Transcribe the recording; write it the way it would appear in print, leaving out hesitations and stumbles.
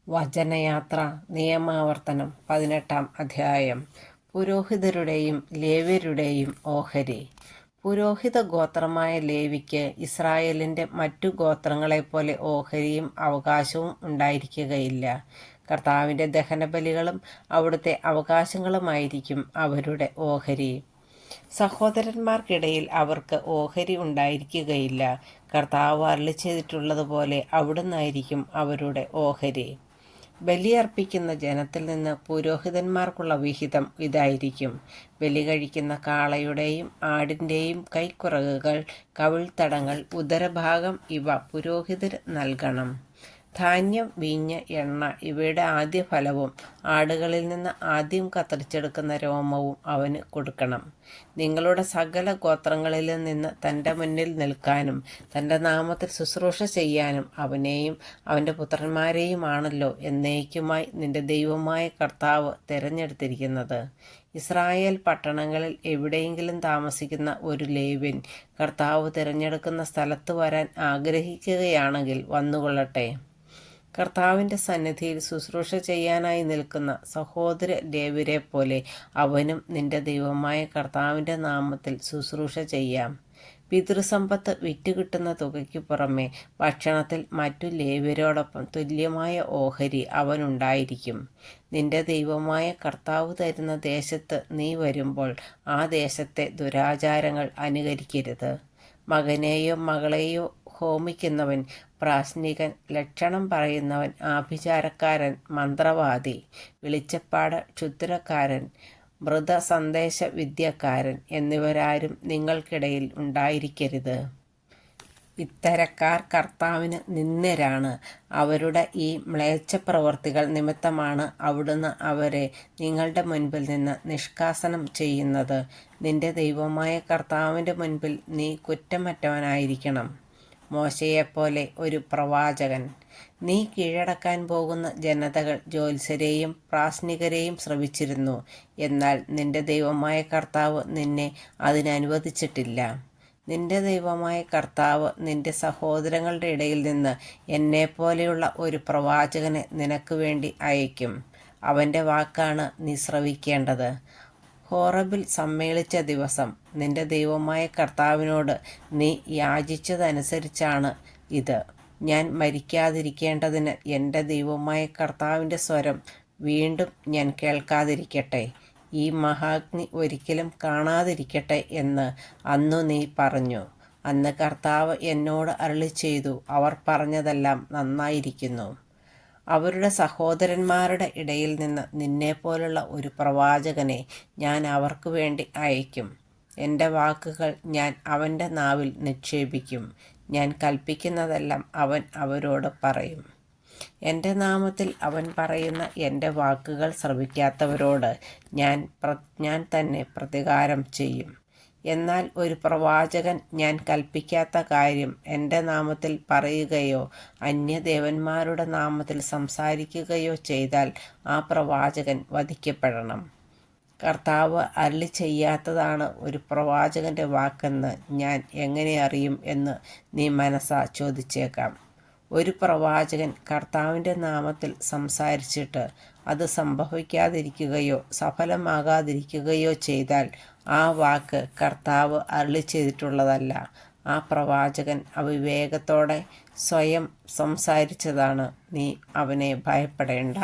വചനയാത്ര നിയമാവർത്തനം 18-ാം അധ്യായം. പുരോഹിതരുടെയും ലേവ്യരുടെയും ഓഹരി. പുരോഹിത ഗോത്രമായ ലേവിക്ക് ഇസ്രായേലിൻ്റെ മറ്റു ഗോത്രങ്ങളെപ്പോലെ ഓഹരിയും അവകാശവും ഉണ്ടായിരിക്കുകയില്ല. കർത്താവിൻ്റെ ദഹനബലികളും അവിടുത്തെ അവകാശങ്ങളുമായിരിക്കും അവരുടെ ഓഹരി. സഹോദരന്മാർക്കിടയിൽ അവർക്ക് ഓഹരി ഉണ്ടായിരിക്കുകയില്ല. കർത്താവ് അരുളിച്ചെയ്തിട്ടുള്ളതുപോലെ അവിടുന്നായിരിക്കും അവരുടെ ഓഹരി. ബലിയർപ്പിക്കുന്ന ജനത്തിൽ നിന്ന് പുരോഹിതന്മാർക്കുള്ള വിഹിതം ഇതായിരിക്കും. ബലി കഴിക്കുന്ന കാളയുടെയും ആടിൻ്റെയും കൈക്കുറകുകൾ, കവിൾത്തടങ്ങൾ, ഉദരഭാഗം ഇവ പുരോഹിതർ നൽകണം. ധാന്യം, വീഞ്ഞ്, എണ്ണ ഇവയുടെ ആദ്യ ഫലവും ആടുകളിൽ നിന്ന് ആദ്യം കത്തറിച്ചെടുക്കുന്ന രോമവും അവന് കൊടുക്കണം. നിങ്ങളുടെ സകല ഗോത്രങ്ങളിൽ നിന്ന് തൻ്റെ മുന്നിൽ നിൽക്കാനും തൻ്റെ നാമത്തിൽ ശുശ്രൂഷ ചെയ്യാനും അവനെയും അവൻ്റെ പുത്രന്മാരെയുമാണല്ലോ എന്നേക്കുമായി നിന്റെ ദൈവമായ കർത്താവ് തിരഞ്ഞെടുത്തിരിക്കുന്നത്. ഇസ്രായേൽ പട്ടണങ്ങളിൽ എവിടെയെങ്കിലും താമസിക്കുന്ന ഒരു ലേവ്യൻ കർത്താവ് തിരഞ്ഞെടുക്കുന്ന സ്ഥലത്ത് വരാൻ ആഗ്രഹിക്കുകയാണെങ്കിൽ വന്നുകൊള്ളട്ടെ. കർത്താവിൻ്റെ സന്നിധിയിൽ ശുശ്രൂഷ ചെയ്യാനായി നിൽക്കുന്ന സഹോദര ലേവ്യരെ പോലെ അവനും നിന്റെ ദൈവമായ കർത്താവിൻ്റെ നാമത്തിൽ ശുശ്രൂഷ ചെയ്യാം. പിതൃസമ്പത്ത് വിറ്റുകിട്ടുന്ന തുകയ്ക്ക് പുറമെ ഭക്ഷണത്തിൽ മറ്റു ലേവ്യരോടൊപ്പം തുല്യമായ ഓഹരി അവനുണ്ടായിരിക്കും. നിന്റെ ദൈവമായ കർത്താവ് തരുന്ന ദേശത്ത് നീ വരുമ്പോൾ ആ ദേശത്തെ ദുരാചാരങ്ങൾ അനുകരിക്കരുത്. മകനെയോ മകളെയോ ഹോമിക്കുന്നവൻ, പ്രാശ്നികൻ, ലക്ഷണം പറയുന്നവൻ, ആഭിചാരക്കാരൻ, മന്ത്രവാദി, വെളിച്ചപ്പാട് ക്ഷുദ്രക്കാരൻ, മൃതസന്ദേശ വിദ്യക്കാരൻ എന്നിവരാരും നിങ്ങൾക്കിടയിൽ ഉണ്ടായിരിക്കരുത്. ഇത്തരക്കാർ കർത്താവിന് നിന്ദ്യരാണ്. അവരുടെ ഈ മ്ലേച്ഛപ്രവൃത്തികൾ നിമിത്തമാണ് അവിടുന്ന് അവരെ നിങ്ങളുടെ മുൻപിൽ നിന്ന് നിഷ്കാസനം ചെയ്യുന്നത്. നിന്റെ ദൈവമായ കർത്താവിൻ്റെ മുൻപിൽ നീ കുറ്റമറ്റവനായിരിക്കണം. മോശയെപ്പോലെ ഒരു പ്രവാചകൻ. നീ കീഴടക്കാൻ പോകുന്ന ജനതകൾ ജ്യോത്സ്യരെയും പ്രാശ്നികരെയും ശ്രവിച്ചിരുന്നു. എന്നാൽ നിന്റെ ദൈവമായ കർത്താവ് നിന്നെ അതിനനുവദിച്ചിട്ടില്ല. നിന്റെ ദൈവമായ കർത്താവ് നിന്റെ സഹോദരങ്ങളുടെ ഇടയിൽ നിന്ന് എന്നെപ്പോലെയുള്ള ഒരു പ്രവാചകനെ നിനക്ക് വേണ്ടി അയക്കും. അവൻ്റെ വാക്കാണ് നീ ശ്രവിക്കേണ്ടത്. ഹോറബിൽ സമ്മേളിച്ച ദിവസം നിന്റെ ദൈവമായ കർത്താവിനോട് നീ യാചിച്ചതനുസരിച്ചാണ് ഇത്. ഞാൻ മരിക്കാതിരിക്കേണ്ടതിന് എൻ്റെ ദൈവമായ കർത്താവിൻ്റെ സ്വരം വീണ്ടും ഞാൻ കേൾക്കാതിരിക്കട്ടെ, ഈ മഹാഗ്നി ഒരിക്കലും കാണാതിരിക്കട്ടെ എന്ന് അന്നു നീ പറഞ്ഞു. അന്ന് കർത്താവ് എന്നോട് അരുളിച്ചെയ്തു, അവർ പറഞ്ഞതെല്ലാം നന്നായിരിക്കുന്നു. അവരുടെ സഹോദരന്മാരുടെ ഇടയിൽ നിന്ന് നിന്നെപ്പോലുള്ള ഒരു പ്രവാചകനെ ഞാൻ അവർക്ക് വേണ്ടി അയക്കും. എൻ്റെ വാക്കുകൾ ഞാൻ അവൻ്റെ നാവിൽ നിക്ഷേപിക്കും. ഞാൻ കൽപ്പിക്കുന്നതെല്ലാം അവൻ അവരോട് പറയും. എൻ്റെ നാമത്തിൽ അവൻ പറയുന്ന എൻ്റെ വാക്കുകൾ ശ്രവിക്കാത്തവരോട് ഞാൻ തന്നെ പ്രതികാരം ചെയ്യും. എന്നാൽ ഒരു പ്രവാചകൻ ഞാൻ കൽപ്പിക്കാത്ത കാര്യം എൻ്റെ നാമത്തിൽ പറയുകയോ അന്യദേവന്മാരുടെ നാമത്തിൽ സംസാരിക്കുകയോ ചെയ്താൽ ആ പ്രവാചകൻ വധിക്കപ്പെടണം. കർത്താവ് അരുളി ചെയ്യാത്തതാണ് ഒരു പ്രവാചകൻ്റെ വാക്കെന്ന് ഞാൻ എങ്ങനെ അറിയും എന്ന് നീ മനസ്സാ ചോദിച്ചേക്കാം. ഒരു പ്രവാചകൻ കർത്താവിൻ്റെ നാമത്തിൽ സംസാരിച്ചിട്ട് അത് സംഭവിക്കാതിരിക്കുകയോ സഫലമാകാതിരിക്കുകയോ ചെയ്താൽ ആ വാക്ക് കർത്താവ് അരുളി ചെയ്തിട്ടുള്ളതല്ല. ആ പ്രവാചകൻ അവിവേകത്തോടെ സ്വയം സംസാരിച്ചതാണ്. നീ അവനെ ഭയപ്പെടേണ്ട.